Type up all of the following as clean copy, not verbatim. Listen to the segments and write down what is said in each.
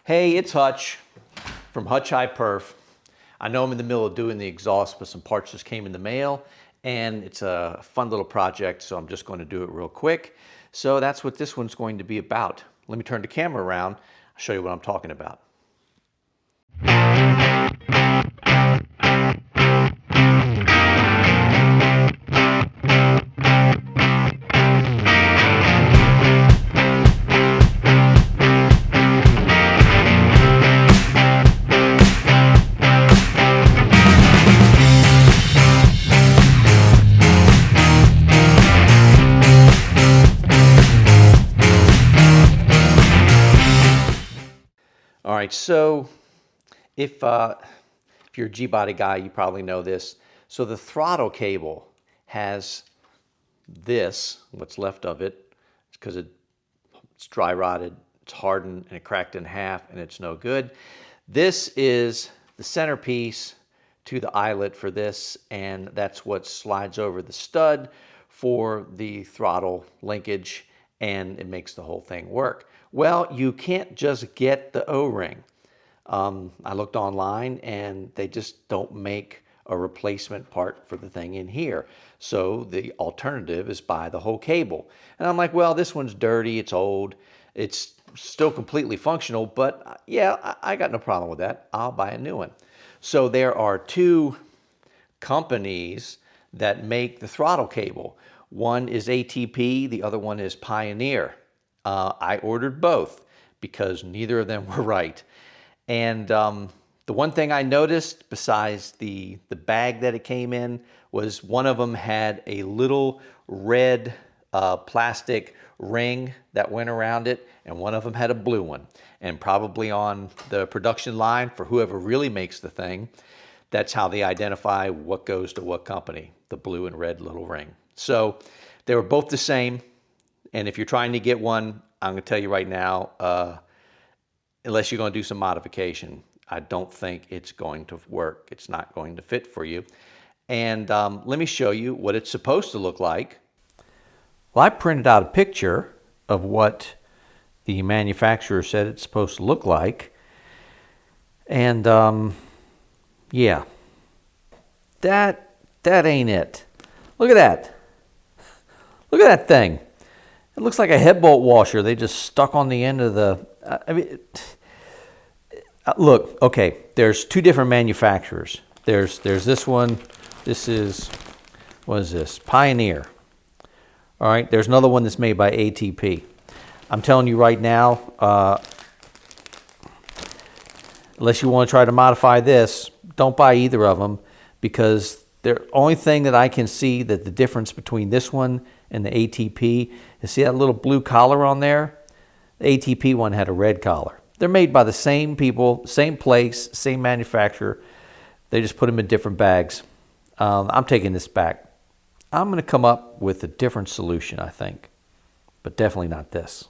Hey, it's Hutch from Hutch High Perf. I know I'm in the middle of doing the exhaust, but some parts just came in the mail, and it's a fun little project, so I'm just going to do it real quick. So that's what this one's going to be about. Let me turn the camera around. I'll show you what I'm talking about. All right, so if you're a G-body guy, you probably know this. So the throttle cable has this, what's left of it, because it's dry rotted, it's hardened, and it cracked in half, and it's no good. This is the centerpiece to the eyelet for this, and that's what slides over the stud for the throttle linkage, and it makes the whole thing work. Well, you can't just get the O-ring. I looked online and they just don't make a replacement part for the thing in here. So the alternative is buy the whole cable. And I'm like, well, this one's dirty, it's old, it's still completely functional, but yeah, I got no problem with that. I'll buy a new one. So there are two companies that make the throttle cable. One is ATP, the other one is Pioneer. I ordered both because neither of them were right. And the one thing I noticed besides the bag that it came in was one of them had a little red plastic ring that went around it, and one of them had a blue one. And probably on the production line for whoever really makes the thing, that's how they identify what goes to what company, the blue and red little ring. So they were both the same. And if you're trying to get one, I'm going to tell you right now, unless you're going to do some modification, I don't think it's going to work. It's not going to fit for you. And let me show you what it's supposed to look like. Well, I printed out a picture of what the manufacturer said it's supposed to look like. And yeah, that ain't it. Look at that. Look at that thing. It looks like a head bolt washer they just stuck on the end of the, look, okay, there's two different manufacturers. There's this one. This is, what is this? Pioneer. All right, there's another one that's made by ATP. I'm telling you right now, unless you want to try to modify this, don't buy either of them, because the only thing that I can see that the difference between this one and the ATP is, see that little blue collar on there? The ATP one had a red collar. They're made by the same people, same place, same manufacturer. They just put them in different bags. I'm taking this back. I'm going to come up with a different solution, I think, but definitely not this.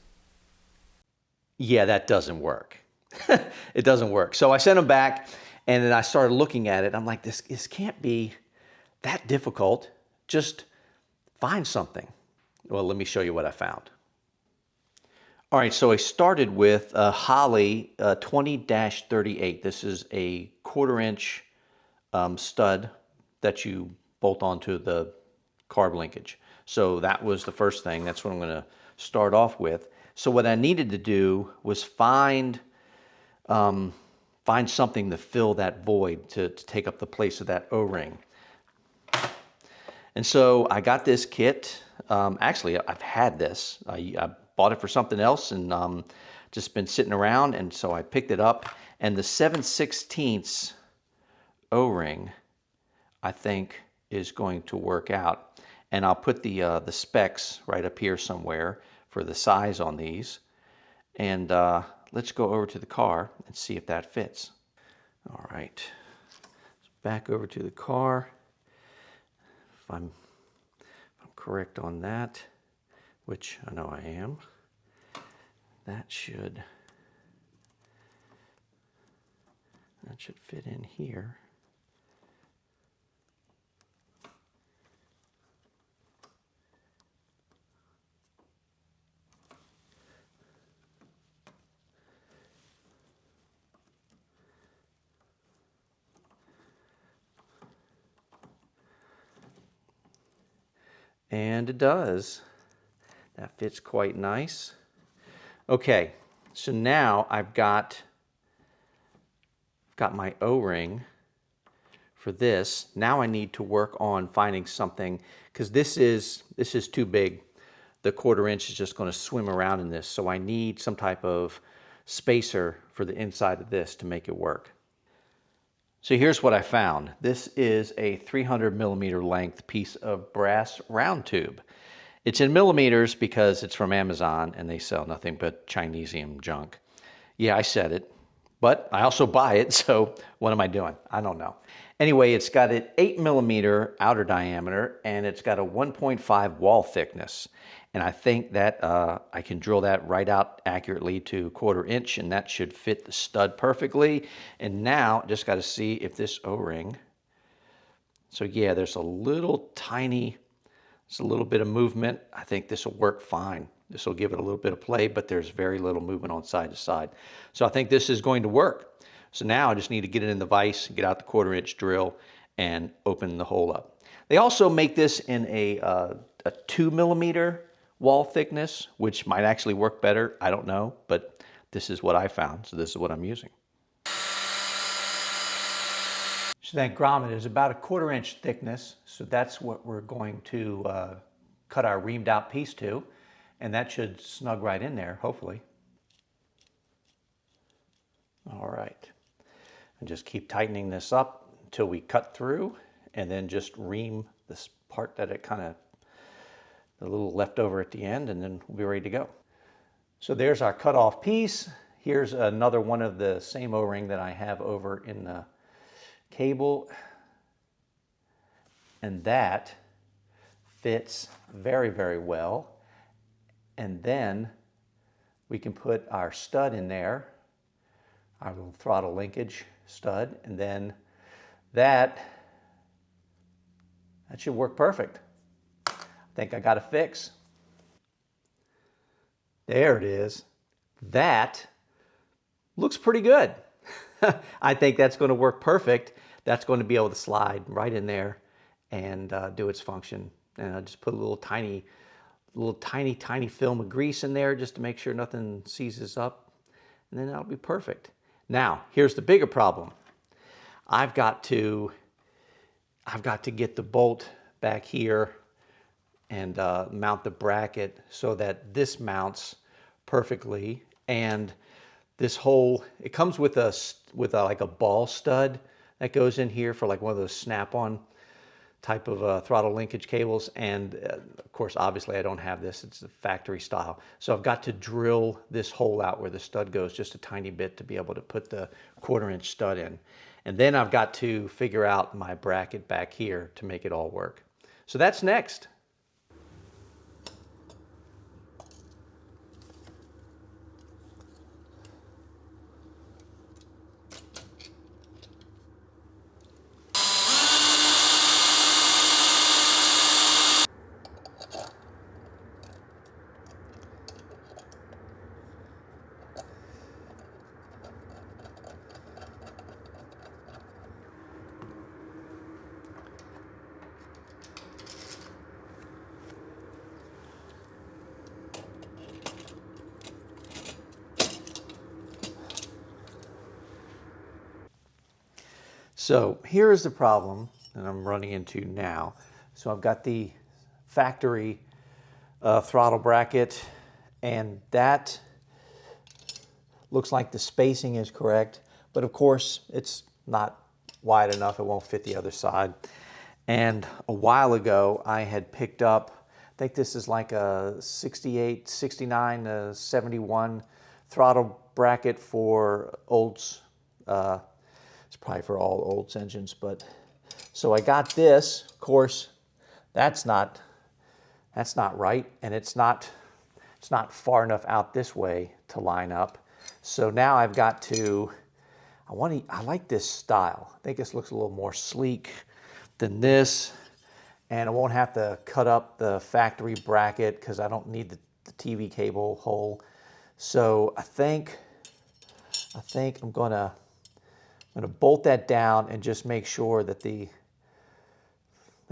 Yeah, that doesn't work. It doesn't work. So I sent them back, and then I started looking at it. I'm like, this can't be that difficult. Just find something. Well, let me show you what I found. All right, so I started with a Holley 20-38. This is a 1/4-inch stud that you bolt onto the carb linkage. So that was the first thing. That's what I'm going to start off with. So what I needed to do was find something to fill that void, to take up the place of that O-ring. And so I got this kit. Actually, I've had this. I bought it for something else, and just been sitting around, and so I picked it up. And the 7/16 O-ring, I think, is going to work out. And I'll put the specs right up here somewhere for the size on these. And let's go over to the car and see if that fits. All right, back over to the car. If I'm correct on that, which I know I am, that should fit in here. And it does. That fits quite nice. Okay, so now I've got my O-ring for this. Now I need to work on finding something, because this is too big. The 1/4 inch is just going to swim around in this, so I need some type of spacer for the inside of this to make it work. So here's what I found. This is a 300 millimeter length piece of brass round tube. It's in millimeters because it's from Amazon and they sell nothing but Chinesium junk. Yeah, I said it, but I also buy it, so what am I doing? I don't know. Anyway, it's got an 8 millimeter outer diameter and it's got a 1.5 wall thickness. And I think that I can drill that right out accurately to 1/4 inch, and that should fit the stud perfectly. And now just got to see if this O-ring, so yeah, there's a little tiny, it's a little bit of movement. I think this will work fine. This will give it a little bit of play, but there's very little movement on side to side. So I think this is going to work. So now I just need to get it in the vise, get out the 1/4 inch drill, and open the hole up. They also make this in a 2 millimeter wall thickness, which might actually work better. I don't know, but this is what I found, so this is what I'm using. So that grommet is about a 1/4 inch thickness, so that's what we're going to cut our reamed out piece to, and that should snug right in there, hopefully. All right, and just keep tightening this up until we cut through, and then just ream this part that it kind of, a little leftover at the end, and then we'll be ready to go. So there's our cut off piece. Here's another one of the same O-ring that I have over in the cable, and that fits very, very well. And then we can put our stud in there, our little throttle linkage stud, and then that should work perfect. I think I got a fix. There it is. That looks pretty good. I think that's going to work perfect. That's going to be able to slide right in there and do its function. And I'll just put a little tiny film of grease in there just to make sure nothing seizes up. And then that'll be perfect. Now, here's the bigger problem. I've got to get the bolt back here and mount the bracket so that this mounts perfectly. And this hole, it comes with like a ball stud that goes in here for like one of those snap-on type of throttle linkage cables. And of course, obviously I don't have this, it's the factory style. So I've got to drill this hole out where the stud goes just a tiny bit to be able to put the 1/4 inch stud in. And then I've got to figure out my bracket back here to make it all work. So that's next. So here is the problem that I'm running into now. So I've got the factory throttle bracket, and that looks like the spacing is correct, but of course it's not wide enough. It won't fit the other side. And a while ago I had picked up, I think this is like a 68, 69, 71 throttle bracket for Olds. It's probably for all Olds engines, but so I got this. Of course, that's not right, and it's not far enough out this way to line up. So now I've got to, I like this style. I think this looks a little more sleek than this, and I won't have to cut up the factory bracket because I don't need the TV cable hole. So I think I'm gonna bolt that down and just make sure that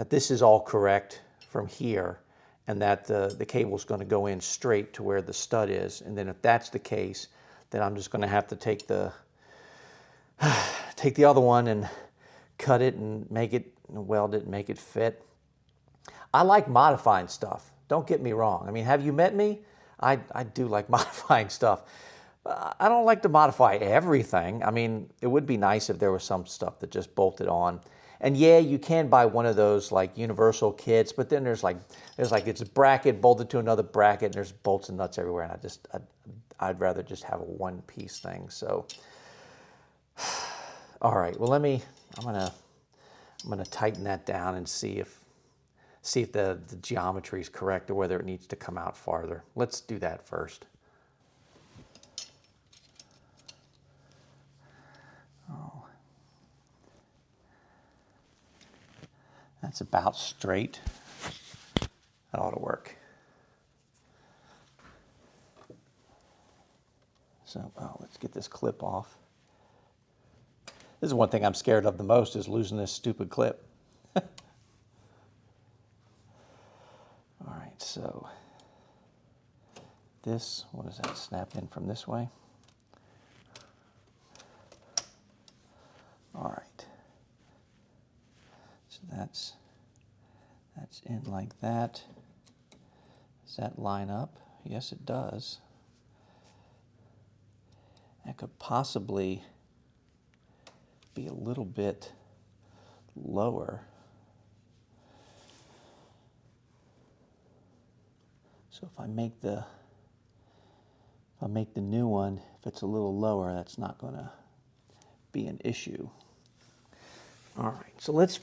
this is all correct from here. and that the cable is going to go in straight to where the stud is. And then if that's the case, then I'm just going to have to take the other one and cut it and make it, weld it and make it fit. I like modifying stuff. Don't get me wrong. I mean, have you met me? I do like modifying stuff. I don't like to modify everything. I mean, it would be nice if there was some stuff that just bolted on. And yeah, you can buy one of those like universal kits, but then there's like it's a bracket bolted to another bracket, and there's bolts and nuts everywhere. And I'd rather just have a one-piece thing. So, all right. Well, I'm gonna tighten that down and see if the geometry is correct or whether it needs to come out farther. Let's do that first. Oh, that's about straight. That ought to work. So, let's get this clip off. This is one thing I'm scared of the most, is losing this stupid clip. All right, so this, what does that snap in from this way? All right. So that's in like that. Does that line up? Yes, it does. That could possibly be a little bit lower. So if I make the new one, if it's a little lower, that's not going to be an issue. All right, so let's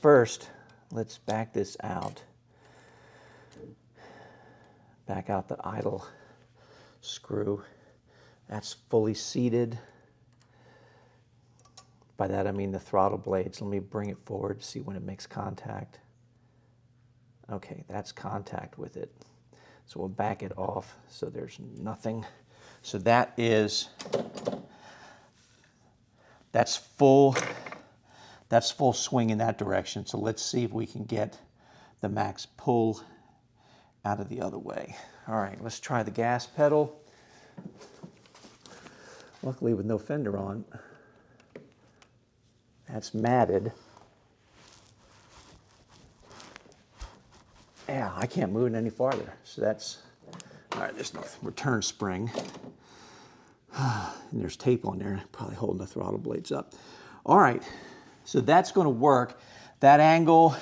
back this out. Back out the idle screw. That's fully seated. By that I mean the throttle blades. Let me bring it forward, see when it makes contact. Okay, that's contact with it. So we'll back it off so there's nothing. So that's full swing in that direction. So let's see if we can get the max pull out of the other way. All right, let's try the gas pedal. Luckily with no fender on. That's matted. Yeah, I can't move it any farther. So that's, all right, there's no return spring. And there's tape on there, probably holding the throttle blades up. All right, so that's gonna work. That angle's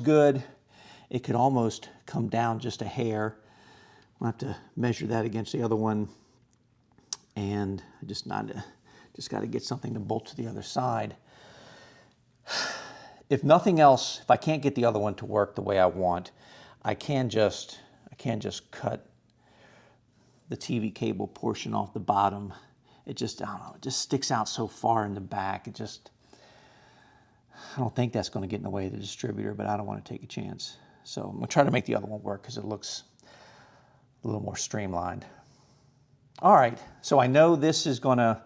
good. It could almost come down just a hair. I'll have to measure that against the other one. And I just got to get something to bolt to the other side. If nothing else, if I can't get the other one to work the way I want, I can just cut the TV cable portion off the bottom. It just, I don't know, it just sticks out so far in the back. I don't think that's going to get in the way of the distributor, but I don't want to take a chance. So I'm going to try to make the other one work because it looks a little more streamlined. All right, so I know this is going to,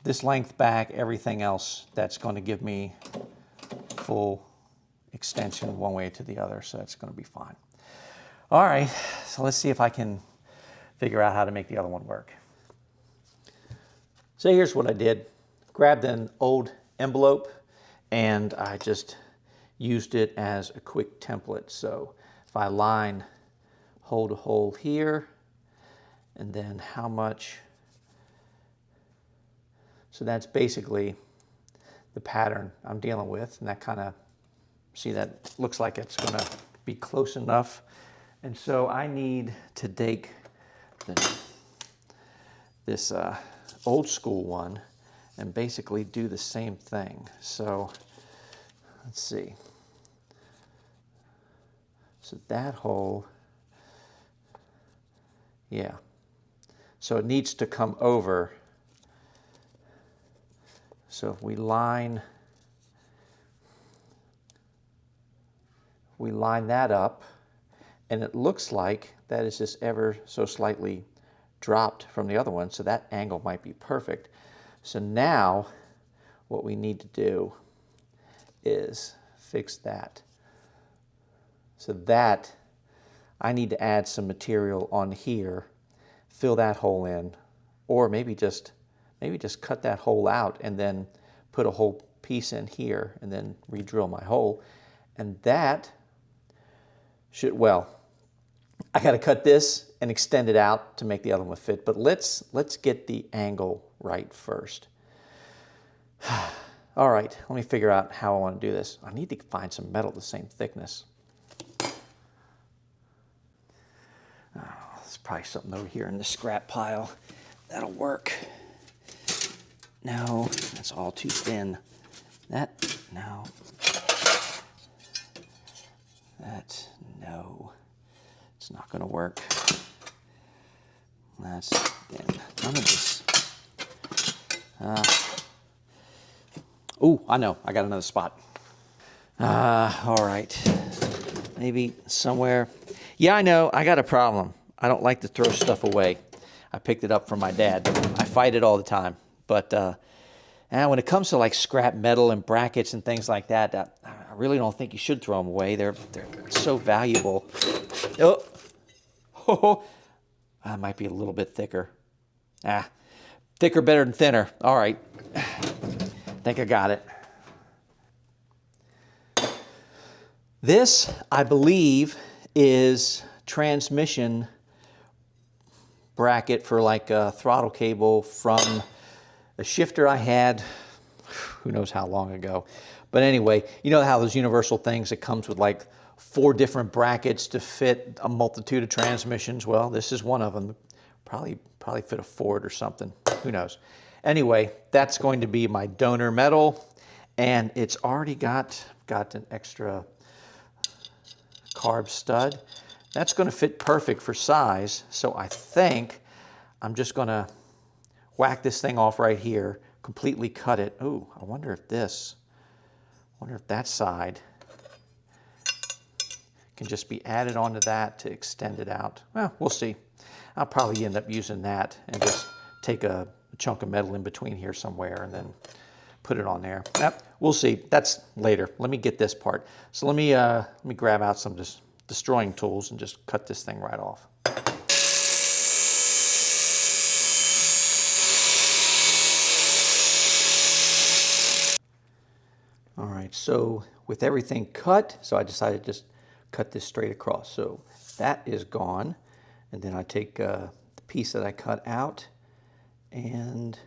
this length back, everything else, that's going to give me full extension one way to the other, so that's going to be fine. All right, so let's see if I can figure out how to make the other one work. So here's what I did. Grabbed an old envelope and I just used it as a quick template. So if I line hole to hole here, and then how much, so that's basically the pattern I'm dealing with, and that kind of, see, that looks like it's going to be close enough. And so I need to take this old school one and basically do the same thing. So let's see. So that hole, yeah. So it needs to come over. So if we line that up, and it looks like that is just ever so slightly dropped from the other one, so that angle might be perfect. So now what we need to do is fix that. So that, I need to add some material on here, fill that hole in, or maybe just cut that hole out and then put a whole piece in here and then re-drill my hole. And that should, well, I got to cut this and extend it out to make the other one fit. But let's get the angle right first. All right, let me figure out how I want to do this. I need to find some metal the same thickness. Oh, there's probably something over here in the scrap pile. That'll work. No, that's all too thin. That, no. That, no. It's not going to work. That's thin. None of this. Oh, I know. I got another spot. All right. Maybe somewhere. Yeah, I know. I got a problem. I don't like to throw stuff away. I picked it up from my dad. I fight it all the time. But when it comes to like scrap metal and brackets and things like that, I really don't think you should throw them away. They're so valuable. Oh, that might be a little bit thicker. Thicker better than thinner. All right. I think I got it. This, I believe, is transmission bracket for like a throttle cable from a shifter I had, who knows how long ago. But anyway, you know how those universal things, it comes with like 4 different brackets to fit a multitude of transmissions? Well, this is one of them. Probably fit a Ford or something. Who knows? Anyway, that's going to be my donor metal, and it's already got an extra carb stud. That's going to fit perfect for size, so I think I'm just going to whack this thing off right here, completely cut it. Ooh, I wonder if that side can just be added onto that to extend it out. Well, we'll see. I'll probably end up using that and just take a chunk of metal in between here somewhere and then put it on there. Yep, we'll see. That's later. Let me get this part. So let me grab out some destroying tools and just cut this thing right off. All right, so with everything cut, so I decided to just cut this straight across. So that is gone. And then I take the piece that I cut out, and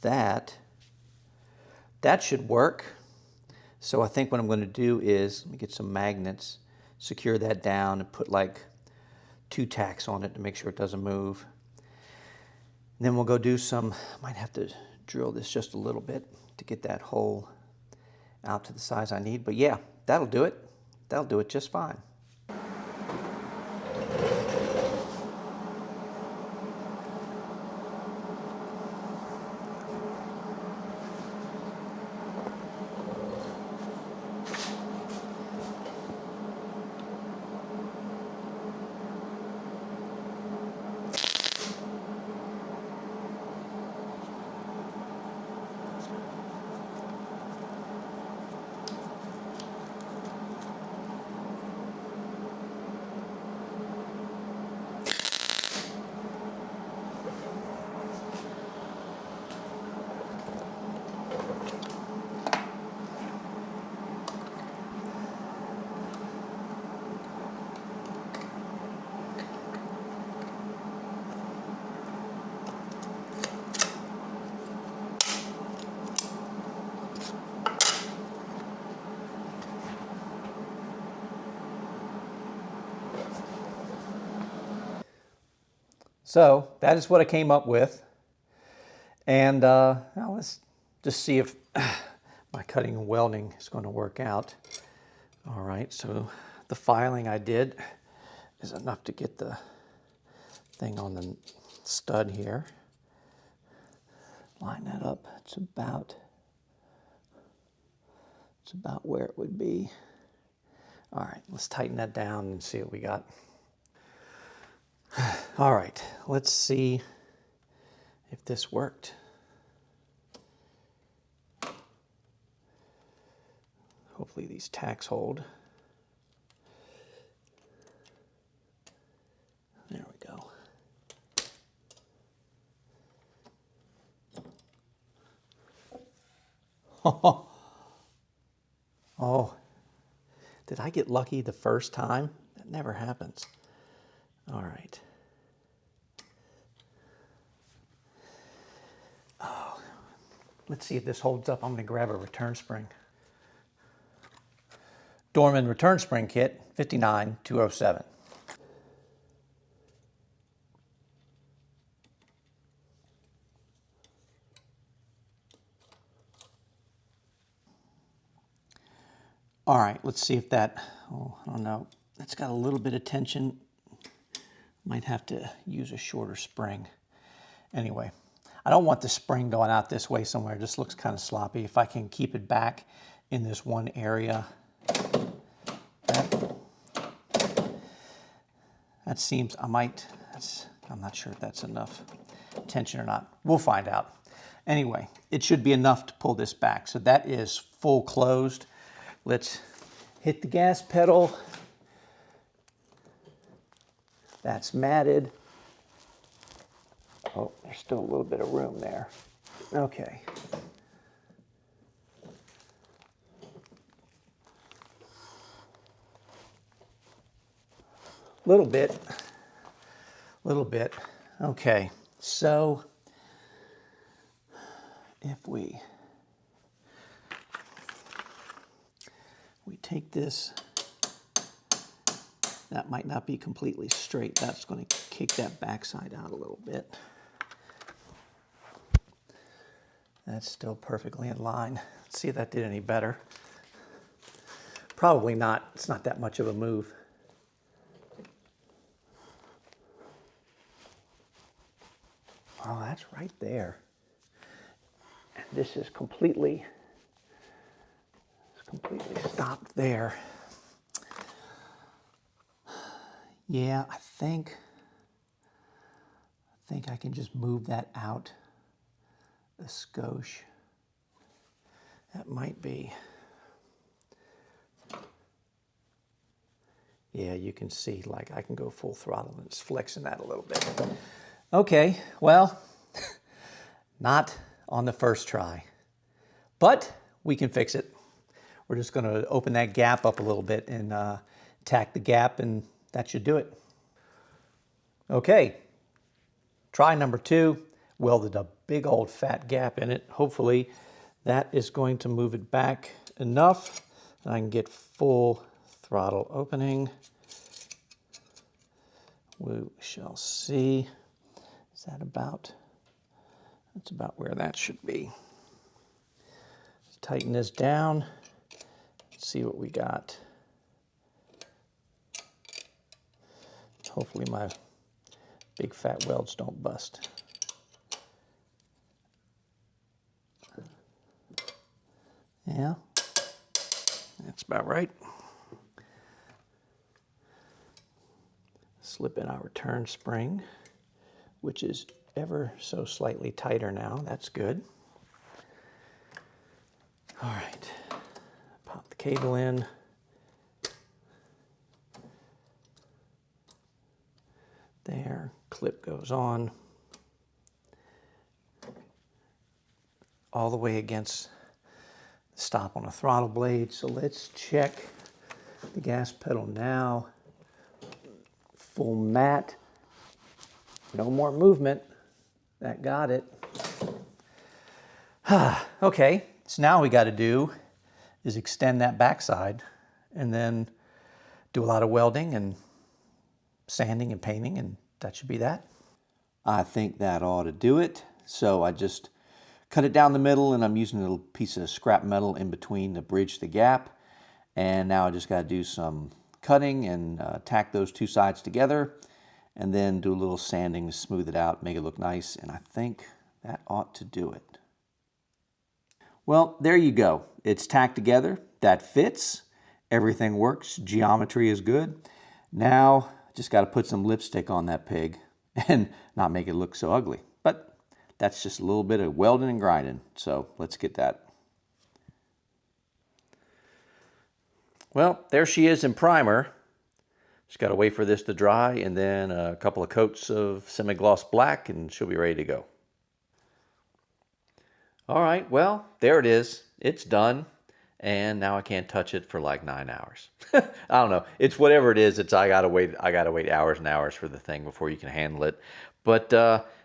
that should work. So I think what I'm going to do is, let me get some magnets, secure that down, and put like 2 tacks on it to make sure it doesn't move. And then we'll go do some, might have to drill this just a little bit to get that hole out to the size I need. But yeah, that'll do it. That'll do it just fine. So that is what I came up with. And now let's just see if my cutting and welding is going to work out. All right, so the filing I did is enough to get the thing on the stud here. Line that up. It's about where it would be. All right, let's tighten that down and see what we got. All right, let's see if this worked. Hopefully these tacks hold. Oh, did I get lucky the first time? That never happens. All right. Oh, let's see if this holds up. I'm going to grab a return spring. Dorman return spring kit, 59207. All right, let's see if that, oh, I don't know. That's got a little bit of tension. Might have to use a shorter spring. Anyway, I don't want the spring going out this way somewhere. It just looks kind of sloppy. If I can keep it back in this one area. That seems, I'm not sure if that's enough tension or not. We'll find out. Anyway, it should be enough to pull this back. So that is full closed. Let's hit the gas pedal. That's matted. Oh, there's still a little bit of room there. Okay. Little bit. Okay, so if we take this, that might not be completely straight. That's going to kick that backside out a little bit. That's still perfectly in line. Let's see if that did any better. Probably not. It's not that much of a move. Oh, that's right there. And this is completely stopped there. Yeah, I think I can just move that out a skosh. That might be. Yeah, you can see, like, I can go full throttle and it's flexing that a little bit. Okay, well, not on the first try, but we can fix it. We're just going to open that gap up a little bit and tack the gap, and that should do it. Okay, try number 2. Welded a big old fat gap in it. Hopefully that is going to move it back enough that I can get full throttle opening. We shall see. Is that about? That's about where that should be. Let's tighten this down. Let's see what we got. Hopefully my big fat welds don't bust. Yeah, that's about right. Slip in our return spring, which is ever so slightly tighter now. That's good. All right, pop the cable in. There, clip goes on. All the way against the stop on the throttle blade. So let's check the gas pedal now. Full mat. No more movement. That got it. Okay, so now we got to do is extend that backside and then do a lot of welding and sanding and painting, and that should be that. I think that ought to do it. So I just cut it down the middle, and I'm using a little piece of scrap metal in between to bridge the gap. And now I just got to do some cutting and tack those two sides together, and then do a little sanding to smooth it out, make it look nice, and I think that ought to do it. Well, there you go. It's tacked together. That fits. Everything works. Geometry is good. Now, just got to put some lipstick on that pig and not make it look so ugly. But that's just a little bit of welding and grinding. So let's get that. Well, there she is in primer. Just got to wait for this to dry, and then a couple of coats of semi-gloss black, and she'll be ready to go. All right, well, there it is. it's done. And now I can't touch it for like 9 hours. I don't know. It's whatever it is. It's I gotta wait hours and hours for the thing before you can handle it. But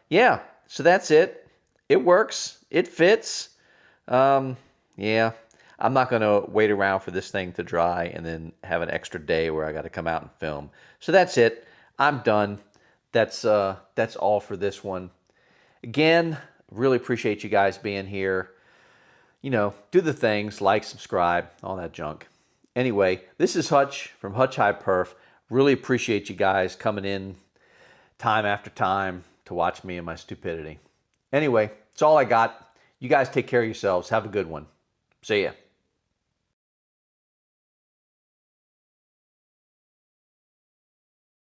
yeah, so that's it. It works. It fits. Yeah, I'm not gonna wait around for this thing to dry and then have an extra day where I got to come out and film. So that's it. I'm done. That's all for this one. Again, really appreciate you guys being here. You know, do the things, like, subscribe, all that junk. Anyway, this is Hutch from Hutch High Perf. Really appreciate you guys coming in time after time to watch me and my stupidity. Anyway, it's all I got. You guys take care of yourselves. Have a good one. See ya.